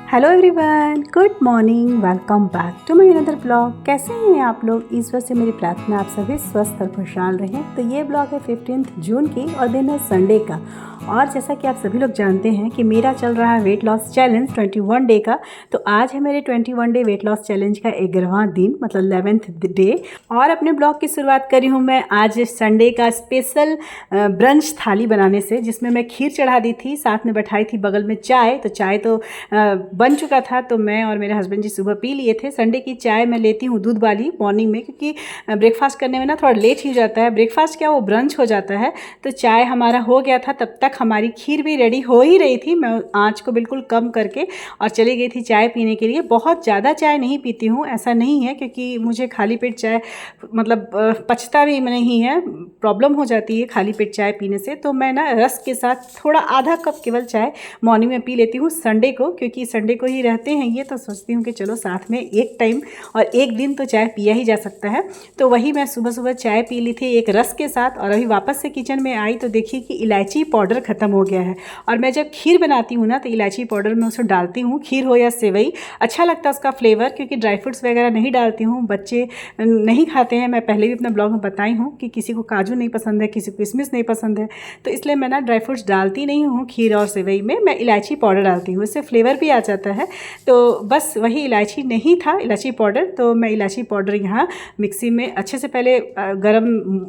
Hello everyone, good morning, welcome back to my another blog. कैसे हैं आप लोग? ईश्वर से मेरी प्रार्थना आप सभी स्वस्थ और खुशहाल रहें। तो ये ब्लॉग है 15 जून की और दिन है संडे का। और जैसा कि आप सभी लोग जानते हैं कि मेरा चल रहा है वेट लॉस चैलेंज 21 डे का। तो आज है मेरे 21 डे वेट लॉस चैलेंज का 11वां दिन, मतलब 11th डे। और अपने ब्लॉग की शुरुआत करी हूँ मैं आज संडे का स्पेशल ब्रंच थाली बनाने से, जिसमें मैं खीर चढ़ा दी थी, साथ में बैठाई थी बगल में चाय। तो चाय तो बन चुका था, तो मैं और मेरे हस्बैंड जी सुबह पी लिए थे। संडे की चाय मैं लेती हूँ दूध वाली मॉर्निंग में, क्योंकि ब्रेकफास्ट करने में ना थोड़ा लेट ही हो जाता है। ब्रेकफास्ट क्या, वो ब्रंच हो जाता है। तो चाय हमारा हो गया था, तब तक हमारी खीर भी रेडी हो ही रही थी। मैं आँच को बिल्कुल कम करके और चली गई थी चाय पीने के लिए। बहुत ज़्यादा चाय नहीं पीती हूँ, ऐसा नहीं है, क्योंकि मुझे खाली पेट चाय मतलब पचता भी नहीं है, प्रॉब्लम हो जाती है खाली पेट चाय पीने से। तो मैं ना रस के साथ थोड़ा आधा कप केवल चाय मॉर्निंग में पी लेती हूँ संडे को, क्योंकि संडे को ही रहते हैं ये। तो सोचती हूँ कि चलो साथ में एक टाइम और एक दिन तो चाय पिया ही जा सकता है। तो वही मैं सुबह सुबह चाय पी ली थी एक रस के साथ। और अभी वापस से किचन में आई तो देखी कि इलायची पाउडर ख़त्म हो गया है। और मैं जब खीर बनाती हूँ ना तो इलायची पाउडर मैं उसमें डालती हूँ, खीर हो या सेवई, अच्छा लगता है उसका फ्लेवर। क्योंकि ड्राई फ्रूट्स वगैरह नहीं डालती हूँ, बच्चे नहीं खाते हैं। मैं पहले भी अपने ब्लॉग में बताई हूँ कि किसी को काजू नहीं पसंद है, किसी को किशमिश नहीं पसंद है। तो इसलिए मैं ना ड्राई फ्रूट्स डालती नहीं हूँ खीर और सेवई में। मैं इलायची पाउडर डालती हूँ, इससे फ्लेवर भी आ जाता है। तो बस वही इलायची नहीं था, इलायची पाउडर। तो मैं इलायची पाउडर यहाँ मिक्सी में अच्छे से पहले गरम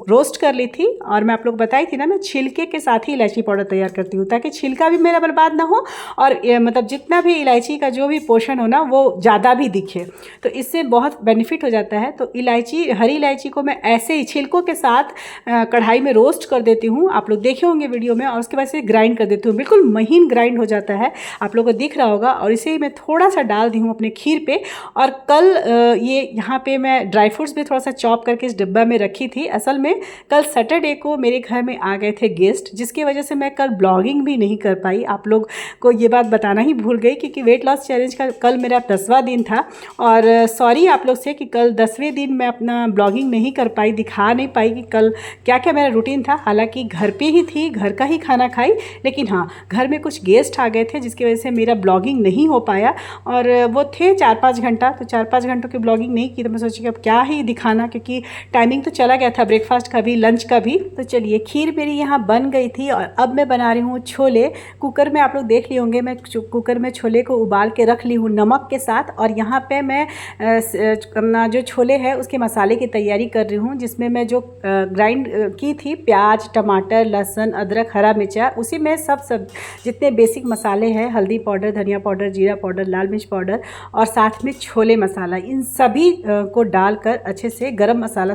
रोस्ट कर ली थी। और मैं आप लोग बताई थी ना, मैं छिलके के साथ ही इलायची पाउडर तैयार करती हूँ, ताकि छिलका भी मेरा बर्बाद ना हो और मतलब जितना भी इलायची का जो भी पोर्शन हो ना, वो ज़्यादा भी दिखे। तो इससे बहुत बेनिफिट हो जाता है। तो इलायची, हरी इलायची को मैं ऐसे ही छिलकों के साथ कढ़ाई में रोस्ट कर देती हूँ, आप लोग देखे होंगे वीडियो में। और उसके बाद से ग्राइंड कर देती हूँ, बिल्कुल महीन ग्राइंड हो जाता है, आप लोगों को दिख रहा होगा। और इसे मैं थोड़ा सा डाल दी हूँ अपने खीर पे। और कल ये यहाँ पे मैं ड्राई फ्रूट्स भी थोड़ा सा चॉप करके इस डिब्बा में रखी थी। असल में कल सैटरडे को मेरे घर में आ गए थे गेस्ट, जिसकी वजह से मैं कल ब्लॉगिंग भी नहीं कर पाई। आप लोग को ये बात बताना ही भूल गई, क्योंकि वेट लॉस चैलेंज का कल मेरा 10वां दिन था। और सॉरी आप लोग से कि कल 10वें दिन मैं अपना ब्लॉगिंग नहीं कर पाई, दिखा नहीं पाई कि कल क्या क्या मेरा रूटीन था। हालांकि घर पे ही थी, घर का ही खाना खाई, लेकिन हाँ, घर में कुछ गेस्ट आ गए थे, जिसकी वजह से मेरा ब्लॉगिंग नहीं हो पाया। और वो थे 4-5 घंटा, तो 4-5 घंटों की ब्लॉगिंग नहीं की। तो मैं सोची कि अब क्या ही दिखाना, क्योंकि टाइमिंग तो चला गया था ब्रेकफास्ट का भी, लंच का भी। तो चलिए, खीर मेरी यहाँ बन गई थी। और अब मैं बना रही हूँ छोले। कुकर में आप लोग देख लिए होंगे, मैं कुकर में छोले को उबाल के रख ली हूँ नमक के साथ। और यहाँ पे मैं अपना जो छोले है उसके मसाले की तैयारी कर रही हूँ, जिसमें मैं जो ग्राइंड की थी प्याज, टमाटर, लहसुन, अदरक, हरा मिर्चा, उसी में सब जितने बेसिक मसाले हैं, हल्दी पाउडर, धनिया पाउडर, जीरा पाउडर, लाल मिर्च पाउडर और साथ में छोले मसाला, इन सभी को डालकर अच्छे से गरम मसाला,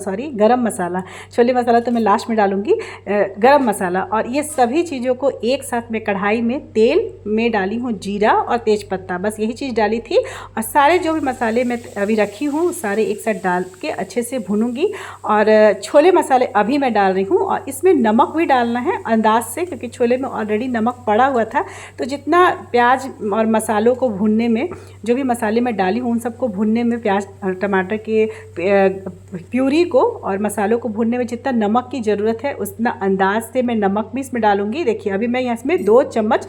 छोले मसाला तो मैं लास्ट में डालूंगी, गरम मसाला। और ये सभी चीज़ों को एक साथ में कढ़ाई में तेल में डाली हूँ, जीरा और तेज़पत्ता, बस यही चीज़ डाली थी। और सारे जो भी मसाले मैं अभी रखी हूँ सारे एक साथ डाल के अच्छे से भूनूंगी। और छोले मसाले अभी मैं डाल रही हूँ। और इसमें नमक भी डालना है अंदाज से, क्योंकि छोले में ऑलरेडी नमक पड़ा हुआ था। तो जितना प्याज और मसालों को भूनने में, जो भी मसाले मैं डाली हूँ उन सबको भूनने में, प्याज और टमाटर के प्यूरी को और मसालों को भूनने में जितना नमक की ज़रूरत है उतना अंदाज से मैं नमक भी इसमें डालूंगी। देखिए, अभी मैं इसमें 2 चम्मच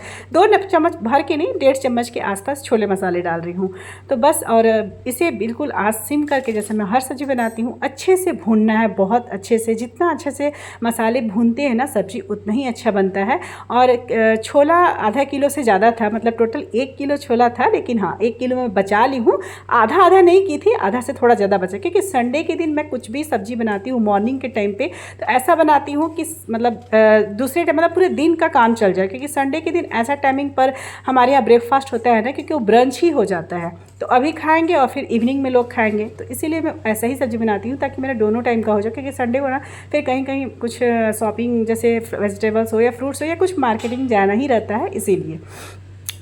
भर के नहीं, 1.5 चम्मच के आसपास छोले मसाले डाल रही हूँ। तो बस, और इसे बिल्कुल आँच सिम करके, जैसे मैं हर सब्ज़ी बनाती हूँ, अच्छे से भूनना है, बहुत अच्छे से। जितना अच्छे से मसाले भूनते हैं ना सब्ज़ी, उतना ही अच्छा बनता है। और छोला आधा किलो से ज़्यादा था, मतलब टोटल 1 किलो छोला था, लेकिन हाँ 1 किलो में बचा ली हूँ। आधा नहीं की थी, आधा से थोड़ा ज़्यादा बचा, क्योंकि संडे के दिन मैं कुछ भी सब्ज़ी बनाती हूँ मॉर्निंग के टाइम पे तो ऐसा बनाती हूँ कि मतलब दूसरे टाइम, मतलब पूरे दिन का काम चल जाए। क्योंकि संडे के दिन ऐसा टाइमिंग पर हमारे यहाँ ब्रेकफास्ट होता है ना, क्योंकि वो ब्रंच ही हो जाता है। तो अभी खाएंगे और फिर इवनिंग में लोग खाएंगे, तो इसीलिए मैं ऐसा ही सब्ज़ी बनाती हूँ, ताकि मेरा दोनों टाइम का हो जाए। क्योंकि संडे को ना फिर कहीं कहीं कुछ शॉपिंग, जैसे वेजिटेबल्स हो या फ्रूट्स हो या कुछ मार्केटिंग जाना ही रहता है, इसीलिए।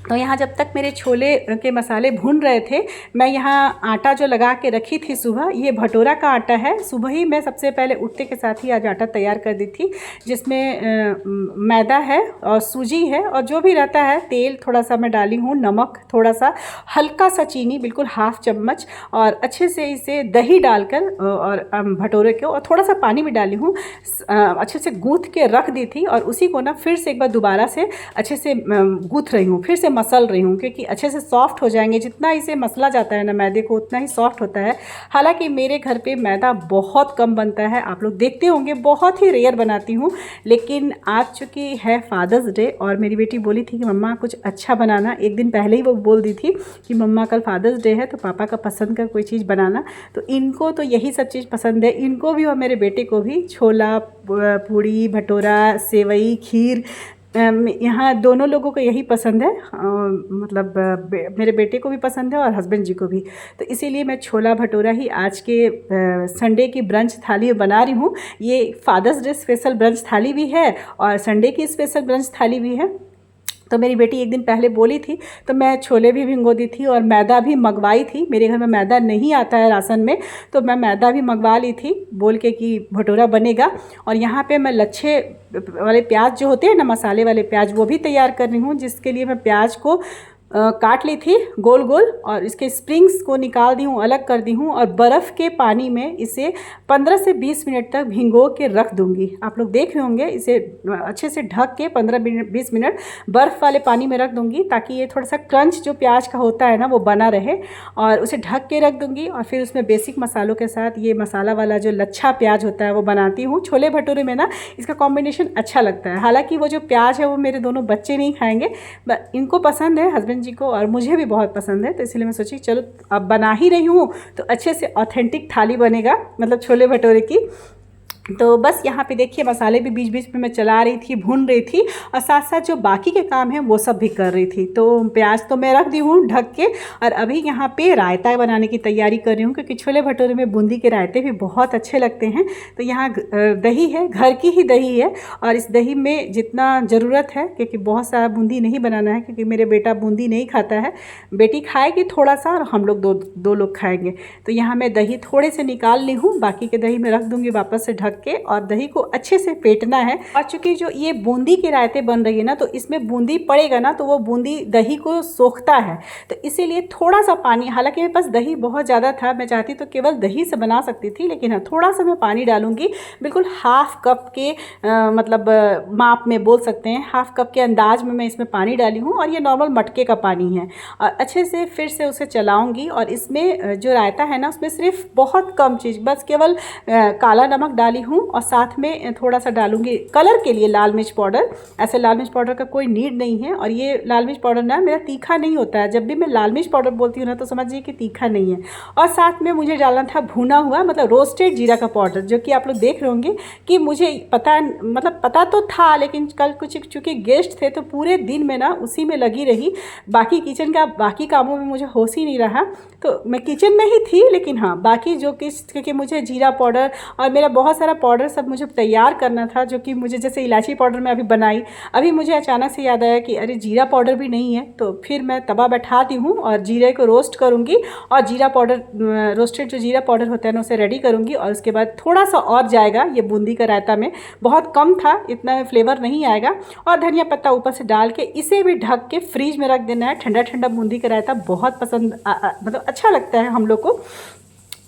तो यहाँ जब तक मेरे छोले के मसाले भून रहे थे, मैं यहाँ आटा जो लगा के रखी थी सुबह, ये भटोरा का आटा है। सुबह ही मैं सबसे पहले उठते के साथ ही आज आटा तैयार कर दी थी, जिसमें मैदा है और सूजी है और जो भी रहता है, तेल थोड़ा सा मैं डाली हूँ, नमक थोड़ा सा, हल्का सा चीनी, बिल्कुल ½ चम्मच, और अच्छे से इसे दही डालकर और भटोरे को, और थोड़ा सा पानी भी डाली हूँ, अच्छे से गूँथ के रख दी थी। और उसी को ना फिर से एक बार दोबारा से अच्छे से गूँथ रही हूँ, फिर से मसल रही हूँ, क्योंकि अच्छे से सॉफ्ट हो जाएंगे। जितना इसे मसला जाता है ना मैदे को, उतना ही सॉफ्ट होता है। हालांकि मेरे घर पे मैदा बहुत कम बनता है, आप लोग देखते होंगे, बहुत ही रेयर बनाती हूँ। लेकिन आज चूँकि है फादर्स डे और मेरी बेटी बोली थी कि मम्मा कुछ अच्छा बनाना, एक दिन पहले ही वो बोल दी थी कि मम्मा कल फादर्स डे है तो पापा का पसंद का कोई चीज़ बनाना। तो इनको तो यही सब चीज़ पसंद है, इनको भी और मेरे बेटे को भी। छोला, पूड़ी, भटूरा, सेवई, खीर, यहाँ दोनों लोगों को यही पसंद है। मतलब मेरे बेटे को भी पसंद है और हस्बैंड जी को भी। तो इसीलिए मैं छोला भटूरा ही आज के संडे की ब्रंच थाली बना रही हूँ। ये फादर्स डे स्पेशल ब्रंच थाली भी है और संडे की स्पेशल ब्रंच थाली भी है। तो मेरी बेटी एक दिन पहले बोली थी तो मैं छोले भी भिगो दी थी और मैदा भी मंगवाई थी। मेरे घर में मैदा नहीं आता है राशन में, तो मैं मैदा भी मंगवा ली थी बोल के कि भटूरा बनेगा। और यहाँ पे मैं लच्छे वाले प्याज जो होते हैं ना, मसाले वाले प्याज, वो भी तैयार कर रही हूँ, जिसके लिए मैं प्याज को काट ली थी गोल गोल और इसके स्प्रिंग्स को निकाल दी हूँ, अलग कर दी हूँ और बर्फ़ के पानी में इसे 15 से 20 मिनट तक भिगो के रख दूँगी। आप लोग देख रहे होंगे, इसे अच्छे से ढक के 15-20 मिनट बर्फ़ वाले पानी में रख दूँगी, ताकि ये थोड़ा सा क्रंच जो प्याज का होता है ना वो बना रहे। और उसे ढक के रख दूँगी और फिर उसमें बेसिक मसालों के साथ ये मसाला वाला जो लच्छा प्याज होता है वो बनाती हूँ। छोले भटूरे में ना इसका कॉम्बिनेशन अच्छा लगता है। हालाँकि वो जो प्याज है वो मेरे दोनों बच्चे नहीं खाएँगे, इनको पसंद है, हस्बैंड जी को और मुझे भी बहुत पसंद है। तो इसलिए मैं सोची चलो अब बना ही रही हूँ तो अच्छे से ऑथेंटिक थाली बनेगा, मतलब छोले भटूरे की। तो बस यहाँ पे देखिए मसाले भी बीच बीच में मैं चला रही थी, भून रही थी और साथ साथ जो बाकी के काम हैं वो सब भी कर रही थी। तो प्याज तो मैं रख दी हूँ ढक के और अभी यहाँ पे रायता बनाने की तैयारी कर रही हूँ, क्योंकि छोले भटूरे में बूंदी के रायते भी बहुत अच्छे लगते हैं। तो यहाँ दही है, घर की ही दही है और इस दही में जितना ज़रूरत है, क्योंकि बहुत सारा बूंदी नहीं बनाना है, क्योंकि मेरे बेटा बूंदी नहीं खाता है, बेटी खाएगी थोड़ा सा और हम लोग दो लोग खाएँगे। तो यहाँ मैं दही थोड़े से निकाल ली हूँ, बाकी के दही मैं रख दूँगी वापस से ढक के और दही को अच्छे से फेंटना है। और चूंकि जो ये बूंदी के रायते बन रही है ना, तो इसमें बूंदी पड़ेगा ना तो वो बूंदी दही को सोखता है। तो इसीलिए थोड़ा सा पानी, हालांकि मेरे पास दही बहुत ज़्यादा था, मैं चाहती तो केवल दही से बना सकती थी, लेकिन हाँ थोड़ा सा मैं पानी डालूंगी, बिल्कुल हाफ कप के मतलब माप में बोल सकते हैं, हाफ कप के अंदाज में मैं इसमें पानी डाली हूँ और ये नॉर्मल मटके का पानी है। और अच्छे से फिर से उसे चलाऊँगी और इसमें जो रायता है ना उसमें सिर्फ बहुत कम चीज़, बस केवल काला नमक डाली हूँ और साथ में थोड़ा सा डालूंगी कलर के लिए लाल मिर्च पाउडर। ऐसे लाल मिर्च पाउडर का कोई नीड नहीं है और ये लाल मिर्च पाउडर ना मेरा तीखा नहीं होता है। जब भी मैं लाल मिर्च पाउडर बोलती हूँ ना तो समझिए कि तीखा नहीं है। और साथ में मुझे डालना था भुना हुआ, मतलब रोस्टेड जीरा का पाउडर, जो कि आप लोग देख रहे होंगे कि मुझे पता तो था, लेकिन कल कुछ चूँकि गेस्ट थे तो पूरे दिन में ना उसी में लगी रही, बाकी किचन का बाकी कामों में मुझे होश ही नहीं रहा। तो मैं किचन में ही थी, लेकिन हाँ बाकी जो क्योंकि मुझे जीरा पाउडर और मेरा बहुत सारा पाउडर सब मुझे तैयार करना था, जो कि मुझे जैसे इलायची पाउडर मैं अभी बनाई, अभी मुझे अचानक से याद आया कि अरे जीरा पाउडर भी नहीं है। तो फिर मैं तवा बैठाती हूँ और जीरे को रोस्ट करूँगी और जीरा पाउडर, रोस्टेड जो जीरा पाउडर होता है ना उसे रेडी करूँगी और उसके बाद थोड़ा सा और जाएगा ये बूंदी का रायता में, बहुत कम था, इतना फ्लेवर नहीं आएगा। और धनिया पत्ता ऊपर से डाल के इसे भी ढक के फ्रीज में रख देना है। ठंडा ठंडा बूंदी का रायता बहुत पसंद मतलब अच्छा लगता है हम लोग को।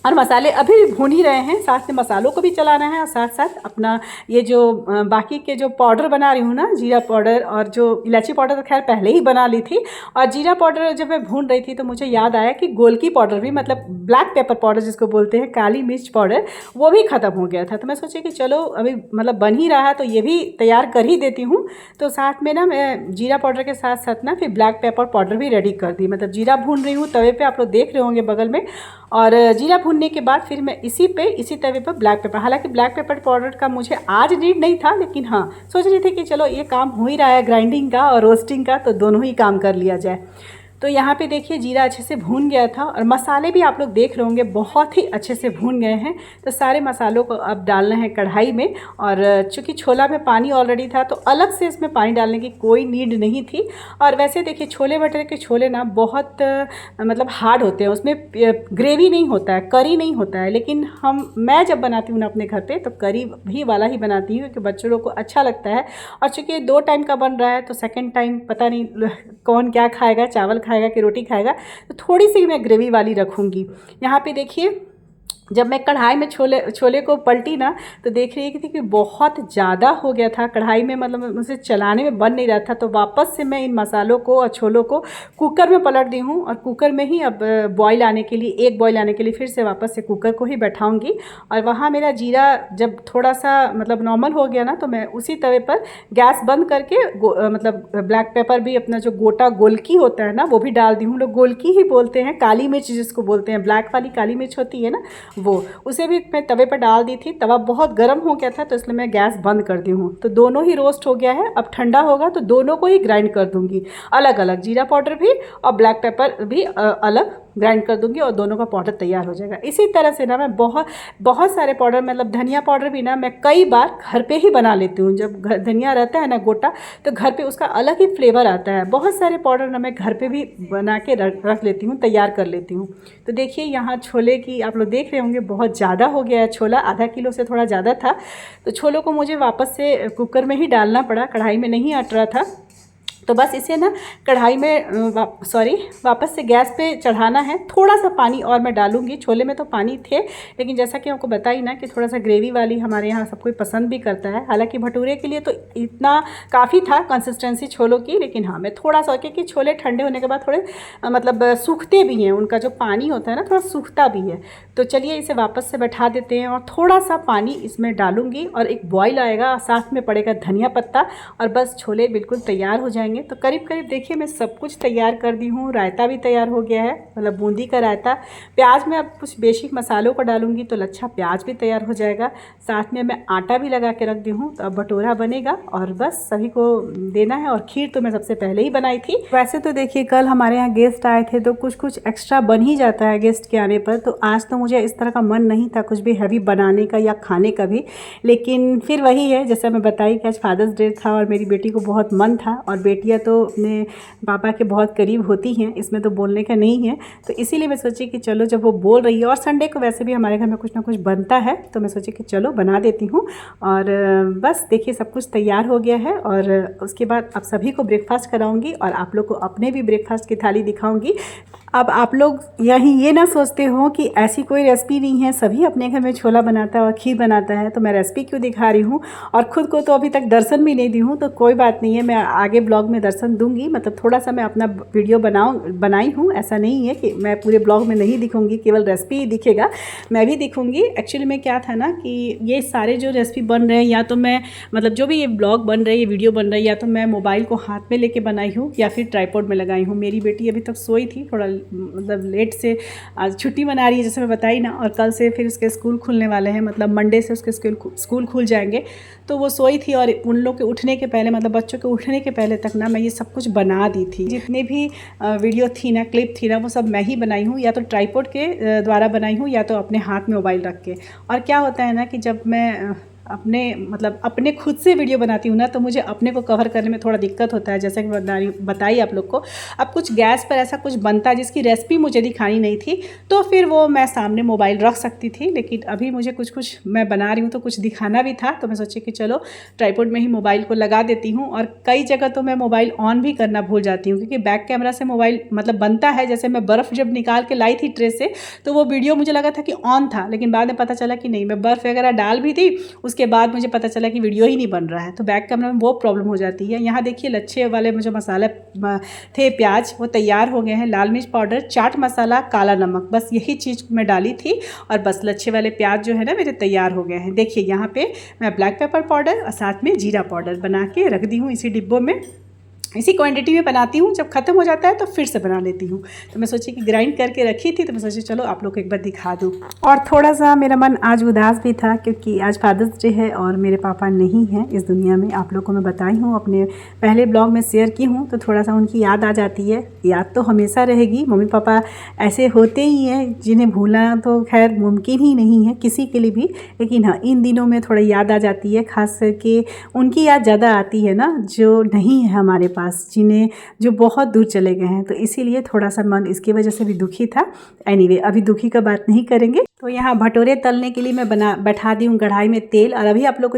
और मसाले अभी भी भून ही रहे हैं, साथ में मसालों को भी चलाना है और साथ साथ अपना ये जो बाकी के जो पाउडर बना रही हूँ ना, जीरा पाउडर और जो इलायची पाउडर तो खैर पहले ही बना ली थी, और जीरा पाउडर जब मैं भून रही थी तो मुझे याद आया कि गोलकी पाउडर भी, मतलब ब्लैक पेपर पाउडर जिसको बोलते हैं, काली मिर्च पाउडर, वो भी ख़त्म हो गया था। तो मैं सोची कि चलो अभी मतलब बन ही रहा है तो ये भी तैयार कर ही देती हूँ। तो साथ में ना मैं जीरा पाउडर के साथ साथ ना फिर ब्लैक पेपर पाउडर भी रेडी कर दी, मतलब जीरा भून रही हूँ तवे पे, आप लोग देख रहे होंगे बगल में। और जीरा भूनने के बाद फिर मैं इसी तवे पर ब्लैक पेपर, हालांकि ब्लैक पेपर पाउडर का मुझे आज नीड नहीं था, लेकिन हाँ सोच रही थी कि चलो ये काम हो ही रहा है ग्राइंडिंग का और रोस्टिंग का, तो दोनों ही काम कर लिया जाए। तो यहाँ पे देखिए जीरा अच्छे से भून गया था और मसाले भी आप लोग देख रहे होंगे बहुत ही अच्छे से भून गए हैं। तो सारे मसालों को अब डालना है कढ़ाई में, और चूँकि छोला में पानी ऑलरेडी था तो अलग से इसमें पानी डालने की कोई नीड नहीं थी। और वैसे देखिए छोले भटूरे के छोले ना बहुत मतलब हार्ड होते हैं, उसमें ग्रेवी नहीं होता है, करी नहीं होता है, लेकिन मैं जब बनाती हूँ ना अपने घर पर तो करी भी वाला ही बनाती हूँ, क्योंकि बच्चों लोग को अच्छा लगता है। और चूँकि 2 टाइम का बन रहा है तो सेकेंड टाइम पता नहीं कौन क्या खाएगा, चावल खाएगा कि रोटी खाएगा, तो थोड़ी सी मैं ग्रेवी वाली रखूँगी। यहाँ पे देखिए जब मैं कढ़ाई में छोले को पलटी ना, तो देख रही थी कि बहुत ज़्यादा हो गया था कढ़ाई में, मतलब मुझसे चलाने में बन नहीं रहा था। तो वापस से मैं इन मसालों को और छोलों को कुकर में पलट दी हूँ, और कुकर में ही अब बॉईल आने के लिए, एक बॉईल आने के लिए फिर से वापस से कुकर को ही बैठाऊँगी। और वहाँ मेरा जीरा जब थोड़ा सा मतलब नॉर्मल हो गया ना, तो मैं उसी तवे पर गैस बंद करके मतलब ब्लैक पेपर भी, अपना जो गोटा गोलकी होता है ना, वो भी डाल दी हूँ। लोग गोलकी ही बोलते हैं, काली मिर्च जिसको बोलते हैं, ब्लैक वाली काली मिर्च होती है ना, वो उसे भी मैं तवे पर डाल दी थी। तवा बहुत गर्म हो गया था, तो इसलिए मैं गैस बंद कर दी हूँ। तो दोनों ही रोस्ट हो गया है। अब ठंडा होगा तो दोनों को ही ग्राइंड कर दूँगी अलग अलग, जीरा पाउडर भी और ब्लैक पेपर भी अलग ग्राइंड कर दूँगी, और दोनों का पाउडर तैयार हो जाएगा। इसी तरह से ना मैं बहुत सारे पाउडर, मतलब धनिया पाउडर भी ना मैं कई बार घर पे ही बना लेती हूँ। जब धनिया रहता है ना गोटा, तो घर पे उसका अलग ही फ्लेवर आता है। बहुत सारे पाउडर ना मैं घर पे भी बना के रख लेती हूँ, तैयार कर लेती हूँ। तो देखिए यहाँ छोले की आप लोग देख रहे होंगे, बहुत ज़्यादा हो गया है छोला, आधा किलो से थोड़ा ज़्यादा था। तो छोलों को मुझे वापस से कुकर में ही डालना पड़ा, कढ़ाई में नहीं अट रहा था। तो बस इसे ना कढ़ाई में वापस से गैस पे चढ़ाना है। थोड़ा सा पानी और मैं डालूंगी, छोले में तो पानी थे, लेकिन जैसा कि आपको बताई ना कि थोड़ा सा ग्रेवी वाली हमारे यहाँ सब कोई पसंद भी करता है। हालांकि भटूरे के लिए तो इतना काफ़ी था कंसिस्टेंसी छोलों की, लेकिन हाँ मैं थोड़ा सा, क्योंकि छोले ठंडे होने के बाद थोड़े मतलब सूखते भी हैं, उनका जो पानी होता है ना थोड़ा सूखता भी है। तो चलिए इसे वापस से बैठा देते हैं, और थोड़ा सा पानी इसमें डालूंगी, और एक बॉईल आएगा, साथ में पड़ेगा धनिया पत्ता, और बस छोले बिल्कुल तैयार हो जाएंगे। तो करीब करीब देखिए मैं सब कुछ तैयार कर दी हूँ। रायता भी तैयार हो गया है, मतलब बूंदी का रायता। प्याज में अब कुछ बेसिक मसालों को डालूंगी तो लच्छा प्याज भी तैयार हो जाएगा। साथ में मैं आटा भी लगा के रख दी हूँ, तो अब भटूरा बनेगा और बस सभी को देना है। और खीर तो मैं सबसे पहले ही बनाई थी। वैसे तो देखिए कल हमारे यहाँ गेस्ट आए थे, तो कुछ कुछ एक्स्ट्रा बन ही जाता है गेस्ट के आने पर। तो आज तो मुझे इस तरह का मन नहीं था कुछ भी हैवी बनाने का या खाने का भी, लेकिन फिर वही है जैसे मैं बताई कि आज फादर्स डे था और मेरी बेटी को बहुत मन था, और बेटियां तो अपने पापा के बहुत करीब होती हैं, इसमें तो बोलने का नहीं है। तो इसीलिए मैं सोची कि चलो जब वो बोल रही है, और संडे को वैसे भी हमारे घर में कुछ ना कुछ बनता है, तो मैं सोची कि चलो बना देती हूँ। और बस देखिए सब कुछ तैयार हो गया है, और उसके बाद आप सभी को ब्रेकफास्ट कराऊंगी, और आप लोग को अपने भी ब्रेकफास्ट की थाली दिखाऊंगी। अब आप लोग यहीं ये ना सोचते हो कि ऐसी कोई रेसिपी नहीं है, सभी अपने घर में छोला बनाता है और खीर बनाता है, तो मैं रेसिपी क्यों दिखा रही हूँ। और ख़ुद को तो अभी तक दर्शन भी नहीं दी हूँ, तो कोई बात नहीं है, मैं आगे ब्लॉग में दर्शन दूंगी। मतलब थोड़ा सा मैं अपना वीडियो बनाई हूँ, ऐसा नहीं है कि मैं पूरे ब्लॉग में नहीं दिखूँगी, केवल रेसिपी ही दिखेगा, मैं भी दिखूँगी। एक्चुअली में क्या था ना कि ये सारे जो रेसिपी बन रहे हैं, या तो मैं मतलब जो भी ये ब्लॉग बन रहा है, ये वीडियो बन रहा है, या तो मैं मोबाइल को हाथ में लेके बनाई हूँ या फिर ट्राइपॉड में लगाई हूँ। मेरी बेटी अभी तक सोई थी, थोड़ा मतलब लेट से आज छुट्टी मना रही है जैसे मैं बताई ना, और कल से फिर उसके स्कूल खुलने वाले हैं, मतलब मंडे से उसके स्कूल खुल जाएंगे। तो वो सोई थी, और उन लोग के उठने के पहले, मतलब बच्चों के उठने के पहले तक ना मैं ये सब कुछ बना दी थी। जितने भी वीडियो थी ना, क्लिप थी ना, वो सब मैं ही बनाई हूँ, या तो ट्राइपॉड के द्वारा बनाई हूँ, या तो अपने हाथ में मोबाइल रख के। और क्या होता है ना कि जब मैं अपने खुद से वीडियो बनाती हूँ ना, तो मुझे अपने को कवर करने में थोड़ा दिक्कत होता है, जैसे कि बताई आप लोग को। अब कुछ गैस पर ऐसा कुछ बनता जिसकी रेसिपी मुझे दिखानी नहीं थी, तो फिर वो मैं सामने मोबाइल रख सकती थी, लेकिन अभी मुझे कुछ मैं बना रही हूँ तो कुछ दिखाना भी था, तो मैं सोची कि चलो ट्राइपॉड में ही मोबाइल को लगा देती हूँ। और कई जगह तो मैं मोबाइल ऑन भी करना भूल जाती हूँ, क्योंकि बैक कैमरा से मोबाइल मतलब बनता है। जैसे मैं बर्फ़ जब निकाल के लाई थी ट्रे से, तो वो वीडियो मुझे लगा था कि ऑन था, लेकिन बाद में पता चला कि नहीं, मैं बर्फ़ वगैरह डाल भी थी, उसके बाद मुझे पता चला कि वीडियो ही नहीं बन रहा है। तो बैक कैमरा में वो प्रॉब्लम हो जाती है। यहाँ देखिए लच्छे वाले मुझे मसाला थे, प्याज वो तैयार हो गए हैं, लाल मिर्च पाउडर, चाट मसाला, काला नमक, बस यही चीज़ मैं डाली थी, और बस लच्छे वाले प्याज जो है ना मेरे तैयार हो गए हैं। देखिए यहाँ पे मैं ब्लैक पेपर पाउडर और साथ में जीरा पाउडर बना के रख दी हूँ इसी डिब्बों में। इसी क्वांटिटी में बनाती हूँ, जब ख़त्म हो जाता है तो फिर से बना लेती हूँ। तो मैं सोची कि ग्राइंड करके रखी थी, तो मैं सोची चलो आप लोग को एक बार दिखा दूँ। और थोड़ा सा मेरा मन आज उदास भी था, क्योंकि आज फादर्स डे है और मेरे पापा नहीं हैं इस दुनिया में। आप लोग को मैं बताई हूँ, अपने पहले ब्लॉग में शेयर की हूँ, तो थोड़ा सा उनकी याद आ जाती है। याद तो हमेशा रहेगी, मम्मी पापा ऐसे होते ही हैं जिन्हें भूलना तो खैर मुमकिन ही नहीं है किसी के लिए भी, लेकिन हाँ इन दिनों में थोड़ा याद आ जाती है। खास करके उनकी याद ज़्यादा आती है ना, जो नहीं है हमारे पास, जिन्हें जो बहुत दूर चले गए हैं। तो इसीलिए थोड़ा सा मन इसकी वजह से भी दुखी था। एनीवे अभी दुखी का बात नहीं करेंगे। तो यहाँ भटूरे तलने के लिए मैं बैठा दी हूँ कढ़ाई में तेल, और अभी आप लोग को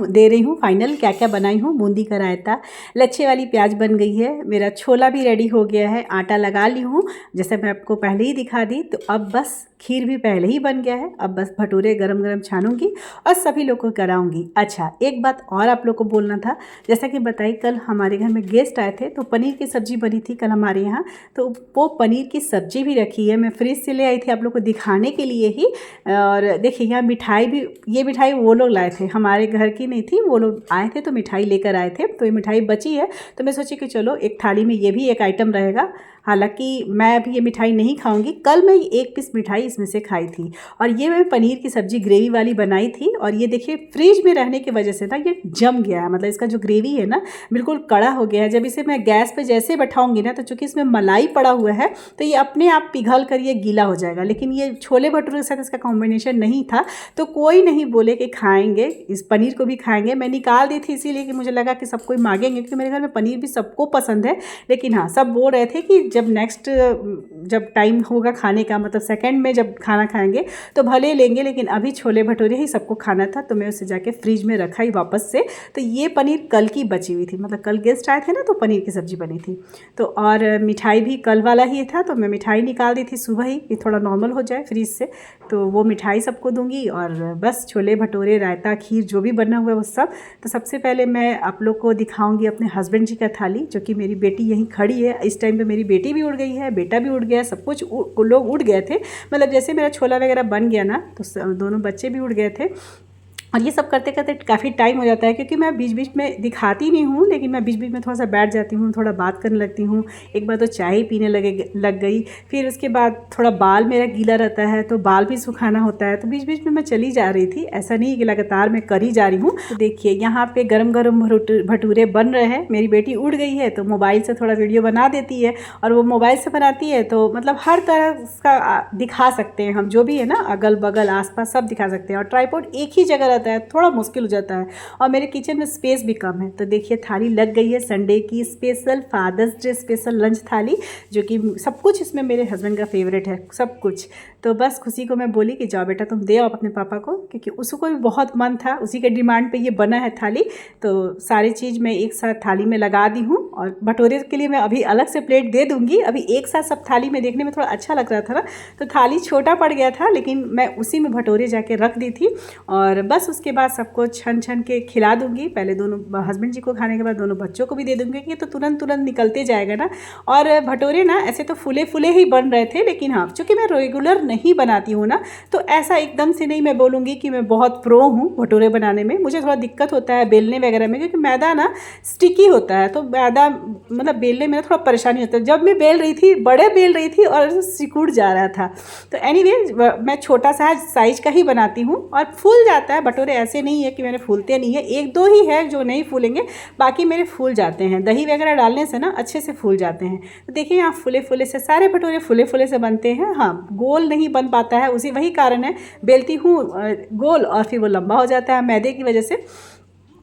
दे रही हूँ फाइनल क्या क्या बनाई हूँ। बूंदी का रायता, लच्छे वाली प्याज बन गई है, मेरा छोला भी रेडी हो गया है, आटा लगा ली हूँ जैसे मैं आपको पहले ही दिखा दी। तो अब बस खीर भी पहले ही बन गया है, अब बस भटूरे गरम गरम छानूंगी और सभी लोग को कराऊंगी। अच्छा, एक बात और आप लोग को बोलना था, जैसा कि बताई कल हमारे घर में गेस्ट आए थे तो पनीर की सब्ज़ी बनी थी कल हमारे यहाँ, तो वो पनीर की सब्ज़ी भी रखी है, मैं फ्रिज से ले आई थी आप लोग को दिखाने के लिए ही। और देखिए यहाँ मिठाई भी, ये मिठाई वो लोग लाए थे, हमारे घर की नहीं थी, वो लोग आए थे तो मिठाई लेकर आए थे, तो ये मिठाई बची है तो मैं सोची कि चलो एक थाली में ये भी एक आइटम रहेगा। हालांकि मैं अभी ये मिठाई नहीं खाऊंगी, कल मैं एक पीस मिठाई इसमें से खाई थी। और ये मैं पनीर की सब्ज़ी ग्रेवी वाली बनाई थी, और ये देखिए फ्रिज में रहने की वजह से ना ये जम गया है, मतलब इसका जो ग्रेवी है ना बिल्कुल कड़ा हो गया है। जब इसे मैं गैस पे जैसे बैठाऊंगी ना तो चूँकि इसमें मलाई पड़ा हुआ है तो ये अपने आप पिघल कर ये गीला हो जाएगा, लेकिन ये छोले भटूरे के साथ इसका कॉम्बिनेशन नहीं था तो कोई नहीं बोले कि खाएंगे, इस पनीर को भी खाएंगे। मैं निकाल दी थी इसीलिए कि मुझे लगा कि सब कोई मांगेंगे, क्योंकि मेरे घर में पनीर भी सबको पसंद है। लेकिन हाँ, सब बोल रहे थे कि जब टाइम होगा खाने का, मतलब सेकंड में जब खाना खाएंगे तो भले लेंगे, लेकिन अभी छोले भटूरे ही सबको खाना था तो मैं उसे जाके फ्रिज में रखा ही वापस से। तो ये पनीर कल की बची हुई थी, मतलब कल गेस्ट आए थे ना तो पनीर की सब्ज़ी बनी थी। तो और मिठाई भी कल वाला ही था तो मैं मिठाई निकाल दी थी सुबह ही कि थोड़ा नॉर्मल हो जाए फ्रिज से, तो वो मिठाई सबको दूंगी। और बस छोले भटूरे रायता खीर जो भी बना हुआ है वो सब। तो सबसे पहले मैं आप लोग को दिखाऊंगी अपने हस्बैंड जी का थाली, जो कि मेरी बेटी यहीं खड़ी है। इस टाइम पे मेरी बेटी भी उड़ गई है, बेटा भी उड़ गया, सब कुछ लोग उड़ गए थे, मतलब जैसे मेरा छोला वगैरह बन गया ना तो दोनों बच्चे भी उड़ गए थे। और ये सब करते करते काफ़ी टाइम हो जाता है, क्योंकि मैं बीच बीच में दिखाती नहीं हूँ, लेकिन मैं बीच बीच में थोड़ा सा बैठ जाती हूँ, थोड़ा बात करने लगती हूँ। एक बार तो चाय पीने लग गई, फिर उसके बाद थोड़ा बाल मेरा गीला रहता है तो बाल भी सुखाना होता है, तो बीच बीच में मैं चली जा रही थी, ऐसा नहीं कि लगातार मैं कर ही जा रही हूँ। तो देखिए यहाँ पे गरम गरम भटूरे बन रहे हैं। मेरी बेटी उड़ गई है तो मोबाइल से थोड़ा वीडियो बना देती है, और वो मोबाइल से बनाती है तो मतलब हर तरह का दिखा सकते हैं हम, जो भी है ना अगल बगल आसपास सब दिखा सकते हैं। और ट्राइपॉड एक ही जगह रहता है, थोड़ा मुश्किल हो जाता है, और मेरे किचन में स्पेस भी कम है। तो देखिए थाली लग गई है, संडे की special father's day special lunch थाली, जो कि सब कुछ इसमें मेरे हस्बैंड का फेवरेट है सब कुछ। तो बस खुशी को मैं बोली कि जाओ बेटा तुम दे आओ अपने पापा को, क्योंकि उसको भी बहुत मन था, उसी के डिमांड पे ये बना है थाली। तो सारी चीज़ मैं एक साथ थाली में लगा दी हूँ, और भटूरे के लिए मैं अभी अलग से प्लेट दे दूँगी। अभी एक साथ सब थाली में देखने में थोड़ा अच्छा लग रहा था ना, तो थाली छोटा पड़ गया था, लेकिन मैं उसी में भटूरे जाके रख दी थी। और बस उसके बाद सबको छन छन के खिला दूँगी, पहले दोनों हस्बैंड जी को खाने के बाद दोनों बच्चों को भी दे दूँगी, कि तो तुरंत निकलते जाएगा ना। और भटूरे ना ऐसे तो फूले फूले ही बन रहे थे, लेकिन हाँ चूँकि मैं रेगुलर नहीं बनाती हूँ ना, तो ऐसा एकदम से नहीं मैं बोलूँगी कि मैं बहुत प्रो हूँ भटूरे बनाने में। मुझे थोड़ा दिक्कत होता है बेलने वगैरह में, क्योंकि मैदा ना स्टिकी होता है, तो मैदा मतलब बेलने में थोड़ा परेशानी होता है। जब मैं बेल रही थी, बड़े बेल रही थी और सिकुड़ जा रहा था। तो एनीवे मैं छोटा सा साइज का ही बनाती हूँ, और फूल जाता है भटूरे, ऐसे नहीं है कि मेरे फूलते नहीं है, एक दो ही है जो नहीं फूलेंगे, बाकी मेरे फूल जाते हैं। दही वगैरह डालने से ना अच्छे से फूल जाते हैं। तो देखिए यहाँ फूले फूले से सारे भटूरे फूले फूले से बनते हैं। हाँ, गोल नहीं बन पाता है, वही कारण है, बेलती हूँ गोल और फिर वो लंबा हो जाता है मैदे की वजह से।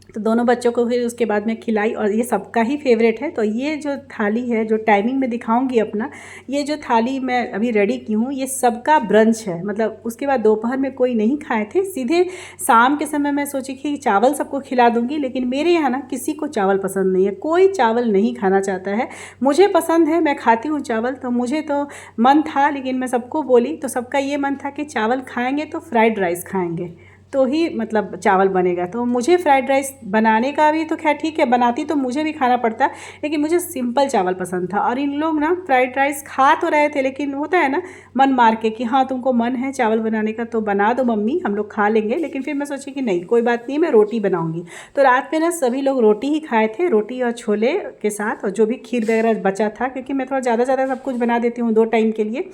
तो दोनों बच्चों को फिर उसके बाद में खिलाई, और ये सबका ही फेवरेट है। तो ये जो थाली है, जो टाइमिंग में दिखाऊंगी अपना, ये जो थाली मैं अभी रेडी की हूँ, ये सबका ब्रंच है। मतलब उसके बाद दोपहर में कोई नहीं खाए थे, सीधे शाम के समय मैं सोची कि चावल सबको खिला दूँगी, लेकिन मेरे यहाँ ना किसी को चावल पसंद नहीं है, कोई चावल नहीं खाना चाहता है। मुझे पसंद है, मैं खाती हूँ चावल, तो मुझे तो मन था, लेकिन मैं सबको बोली तो सबका ये मन था कि चावल खाएँगे तो फ्राइड राइस खाएँगे तो ही मतलब चावल बनेगा। तो मुझे फ्राइड राइस बनाने का भी तो खैर ठीक है, बनाती तो मुझे भी खाना पड़ता, लेकिन मुझे सिंपल चावल पसंद था। और इन लोग ना फ्राइड राइस खा तो रहे थे, लेकिन होता है ना मन मार के कि हाँ तुमको मन है चावल बनाने का तो बना दो मम्मी, हम लोग खा लेंगे। लेकिन फिर मैं सोची कि नहीं कोई बात नहीं, मैं रोटी बनाऊँगी। तो रात में ना सभी लोग रोटी ही खाए थे, रोटी और छोले के साथ, और जो भी खीर वगैरह बचा था, क्योंकि मैं थोड़ा ज़्यादा सब कुछ बना देती हूँ 2 टाइम के लिए।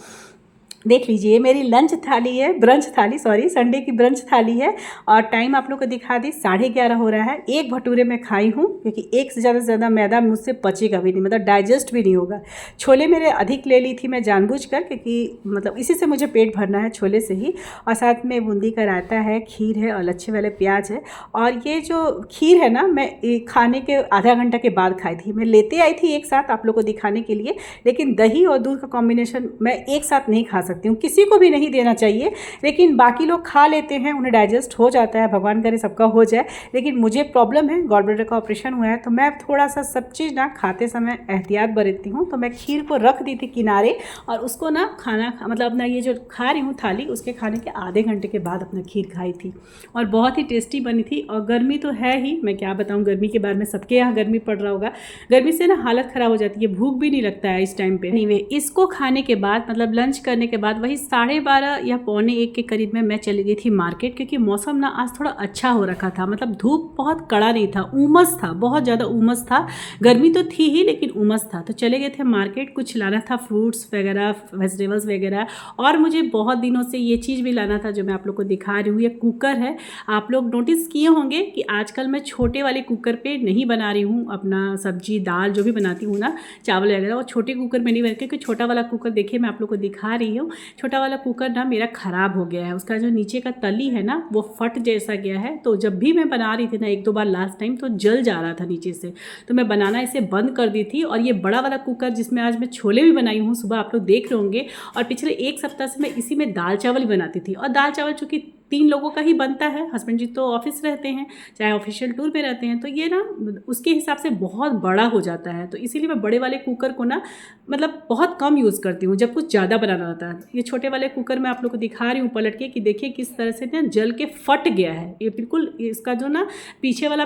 देख लीजिए मेरी लंच थाली है, ब्रंच थाली, सॉरी संडे की ब्रंच थाली है। और टाइम आप लोग को दिखा दी 11:30 हो रहा है। एक भटूरे में खाई हूँ, क्योंकि एक से ज़्यादा मैदा मुझसे पचेगा भी नहीं, मतलब डाइजेस्ट भी नहीं होगा। छोले मेरे अधिक ले ली थी मैं जानबूझकर, क्योंकि मतलब इसी से मुझे पेट भरना है, छोले से ही। और साथ में बूंदी का रायता है, खीर है और लच्छे वाले प्याज है। और ये जो खीर है ना, मैं खाने के आधा घंटा के बाद खाई थी, मैं लेते आई थी एक साथ आप लोग को दिखाने के लिए, लेकिन दही और दूध का कॉम्बिनेशन मैं एक साथ नहीं खा सकती सकती हूँ, किसी को भी नहीं देना चाहिए, लेकिन बाकी लोग खा लेते हैं, उन्हें डाइजेस्ट हो जाता है, भगवान करे सबका हो जाए। लेकिन मुझे प्रॉब्लम है, गॉल ब्लैडर का ऑपरेशन हुआ है, तो मैं थोड़ा सा सब चीज़ ना खाते समय एहतियात बरतती हूँ। तो मैं खीर को रख दी थी किनारे और उसको ना खाना मतलब अपना ये जो खा रही हूँ थाली, उसके खाने के आधे घंटे के बाद अपना खीर खाई थी और बहुत ही टेस्टी बनी थी। और गर्मी तो है ही, मैं क्या बताऊँ गर्मी के बारे में, सबके यहाँ गर्मी पड़ रहा होगा। गर्मी से ना हालत ख़राब हो जाती है, भूख भी नहीं लगता है इस टाइम पे। एनीवे, इसको खाने के बाद मतलब लंच करने के बाद वही 12:30 या 12:45 के करीब में मैं चली गई थी मार्केट, क्योंकि मौसम ना आज थोड़ा अच्छा हो रखा था। मतलब धूप बहुत कड़ा नहीं था, उमस था, बहुत ज़्यादा उमस था। गर्मी तो थी ही लेकिन उमस था। तो चले गए थे मार्केट, कुछ लाना था, फ्रूट्स वगैरह, वेजिटेबल्स वगैरह। और मुझे बहुत दिनों से ये चीज़ भी लाना था जो मैं आप लोग को दिखा रही हूँ। ये कुकर है, आप लोग नोटिस किए होंगे कि आजकल मैं छोटे वाले कुकर पे नहीं बना रही हूँ अपना सब्जी दाल जो भी बनाती हूँ ना, चावल वगैरह, वो छोटे कुकर में नहीं बना, क्योंकि छोटा वाला कुकर देखिए मैं आप लोग को दिखा रही हूँ, छोटा वाला कुकर ना मेरा ख़राब हो गया है। उसका जो नीचे का तली है ना वो फट जैसा गया है। तो जब भी मैं बना रही थी ना 1-2 बार लास्ट टाइम, तो जल जा रहा था नीचे से, तो मैं बनाना इसे बंद कर दी थी। और ये बड़ा वाला कुकर जिसमें आज मैं छोले भी बनाई हूँ, सुबह आप लोग देख रहे होंगे, और पिछले 1 सप्ताह से मैं इसी में दाल चावल भी बनाती थी। और दाल चावल चूँकि 3 लोगों का ही बनता है, हस्बैंड जी तो ऑफिस रहते हैं, चाहे ऑफिशियल टूर पे रहते हैं, तो ये ना उसके हिसाब से बहुत बड़ा हो जाता है। तो इसीलिए मैं बड़े वाले कुकर को ना मतलब बहुत कम यूज़ करती हूँ जब कुछ ज़्यादा बनाना होता है। ये छोटे वाले कुकर मैं आप लोग को दिखा रही हूँ पलट के, कि देखिए किस तरह से ना जल के फट गया है। ये बिल्कुल इसका जो ना पीछे वाला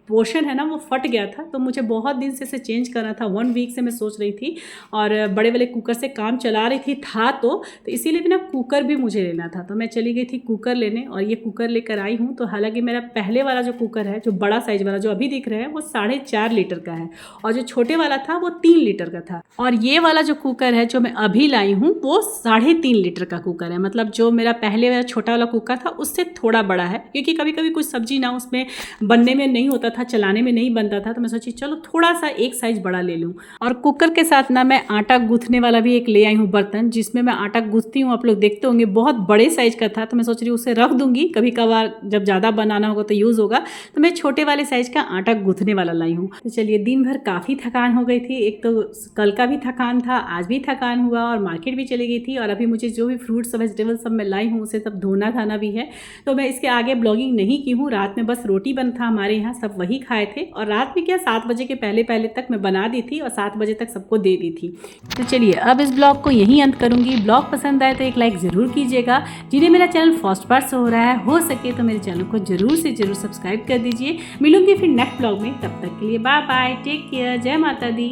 पोर्शन है ना वो फट गया था। तो मुझे बहुत दिन से इसे चेंज करना था, 1 वीक से मैं सोच रही थी, और बड़े वाले कुकर से काम चला रही थी तो इसीलिए भी ना कुकर भी मुझे लेना था। तो मैं चली गई थी कुकर लेने और ये कुकर लेकर आई हूँ। तो हालांकि मेरा पहले वाला जो कुकर है, जो बड़ा साइज वाला जो अभी दिख रहा है, वो 4.5 लीटर का है, और जो छोटे वाला था वो 3 लीटर का था। और ये वाला जो कुकर है जो मैं अभी लाई हूँ वो 3.5 लीटर का कुकर है। मतलब जो मेरा पहले वाला छोटा वाला कुकर था उससे थोड़ा बड़ा है, क्योंकि कभी कभी कुछ सब्जी ना उसमें बनने में नहीं होता था, चलाने में नहीं बनता था, तो मैं सोची चलो थोड़ा सा एक साइज बड़ा ले लूँ। और कुकर के साथ ना मैं आटा गूंथने वाला भी एक ले आई हूँ बर्तन, जिसमें मैं आटा गूंथती हूँ, आप लोग देखते होंगे, बहुत बड़े साइज का था। तो मैं सोच रही हूँ उसे रख दूंगी, कभी कभार जब ज़्यादा बनाना होगा तो यूज़ होगा। तो मैं छोटे वाले साइज का आटा गूंथने वाला लाई हूँ। तो चलिए, दिन भर काफ़ी थकान हो गई थी, एक तो कल का भी थकान था, आज भी थकान हुआ, और मार्केट भी चली गई थी। और अभी मुझे जो भी फ्रूट्स वेजिटेबल सब मैं लाई हूँ उसे सब धोना धाना भी है। तो मैं इसके आगे ब्लॉगिंग नहीं की हूँ। रात में बस रोटी बन था हमारे यहाँ, सब वही खाए थे, और रात में क्या 7 बजे के पहले पहले तक मैं बना दी थी और 7 बजे तक सबको दे दी थी। तो चलिए, अब इस ब्लॉग को यहीं अंत करूंगी। ब्लॉग पसंद आए तो एक लाइक ज़रूर कीजिएगा। जिन्हें मेरा चैनल फर्स्ट बार से हो रहा है, हो सके तो मेरे चैनल को जरूर से जरूर सब्सक्राइब कर दीजिए। मिलूंगी फिर नेक्स्ट ब्लॉग में, तब तक के लिए बाय बाय, टेक केयर, जय माता दी।